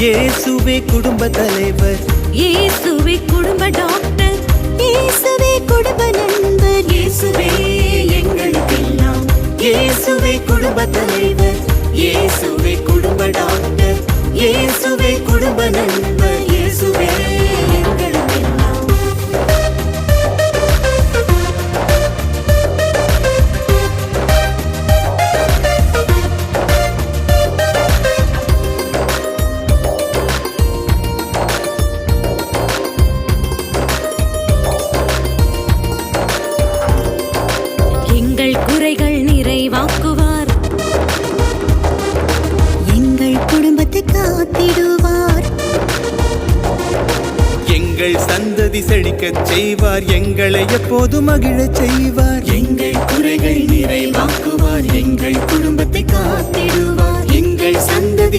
இயேசுவே குடும்ப தலைவர், இயேசுவே குடும்ப டாக்டர், இயேசுவே குடும்ப நண்பர், இயேசுவே எங்களுக்கெல்லாம். இயேசுவே குடும்ப தலைவர், இயேசுவே குடும்ப டாக்டர், இயேசுவே குடும்ப நண்பர், இயேசுவே எங்களுக்கெல்லாம். எங்கள் குறைகள் நிறைவாக்குவார், எங்கள் குடும்பத்தை காத்திடுவார், எங்கள் சந்ததி செழிக்கச் செய்வார், எங்களை எப்போது மகிழச் செய்வார். எங்கள் குறைகள் நிறைவாக்குவார், எங்கள் குடும்பத்தை காத்திடுவார், எங்கள் சந்த